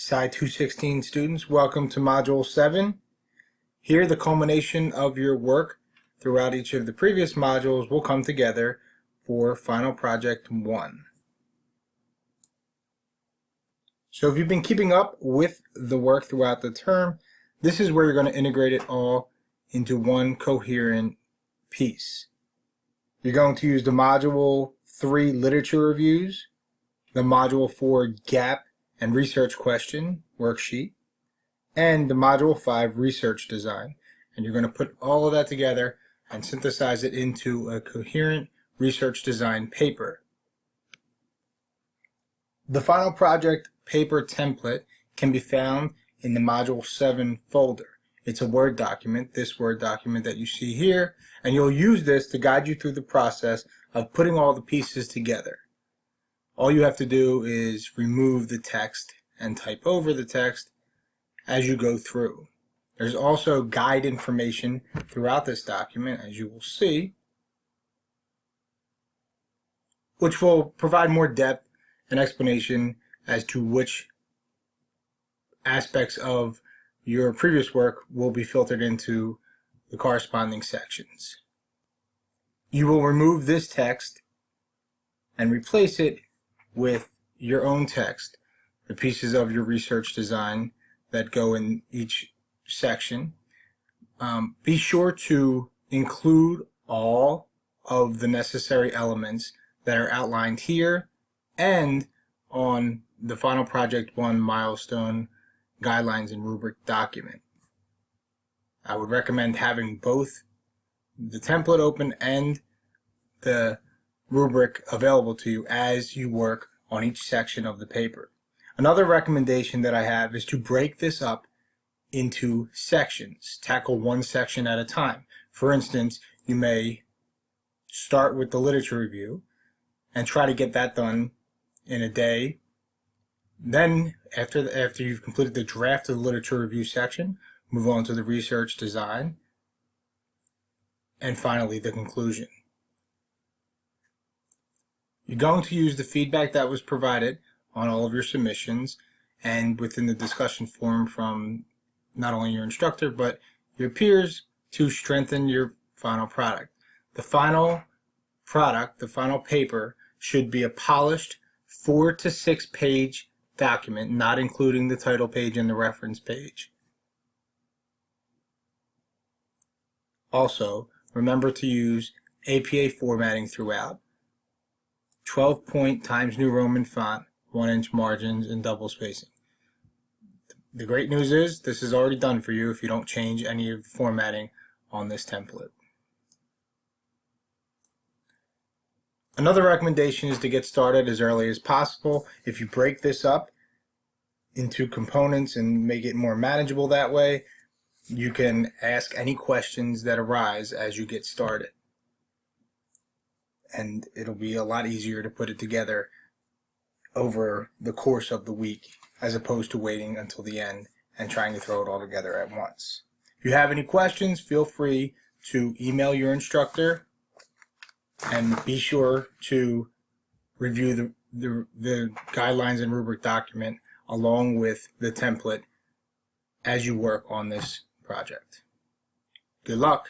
Sci 216 students, welcome to Module 7. Here, the culmination of your work throughout each of the previous modules will come together for Final Project 1. So if you've been keeping up with the work throughout the term, this is where you're going to integrate it all into one coherent piece. You're going to use the Module 3 literature reviews, the Module 4 gap and research question worksheet, and the Module 5 research design. And you're going to put all of that together and synthesize it into a coherent research design paper. The Final Project paper template can be found in the Module 7 folder. It's a Word document, this Word document that you see here, and you'll use this to guide you through the process of putting all the pieces together. All you have to do is remove the text and type over the text as you go through. There's also guide information throughout this document, as you will see, which will provide more depth and explanation as to which aspects of your previous work will be filtered into the corresponding sections. You will remove this text and replace it with your own text, the pieces of your research design that go in each section. Be sure to include all of the necessary elements that are outlined here and on the Final Project 1 milestone guidelines and rubric document. I would recommend having both the template open and the rubric available to you as you work on each section of the paper. Another recommendation that I have is to break this up into sections. Tackle one section at a time. For instance, you may start with the literature review and try to get that done in a day. Then, after you've completed the draft of the literature review section, move on to the research design, and finally the conclusion. You're going to use the feedback that was provided on all of your submissions and within the discussion forum from not only your instructor but your peers to strengthen your final product. The final product, the final paper, should be a polished 4 to 6 page document, not including the title page and the reference page. Also, remember to use APA formatting throughout. 12-point Times New Roman font, 1-inch margins, and double spacing. The great news is this is already done for you if you don't change any of the formatting on this template. Another recommendation is to get started as early as possible. If you break this up into components and make it more manageable that way, you can ask any questions that arise as you get started. And it'll be a lot easier to put it together over the course of the week as opposed to waiting until the end and trying to throw it all together at once. If you have any questions, feel free to email your instructor, and be sure to review the guidelines and rubric document along with the template as you work on this project. Good luck.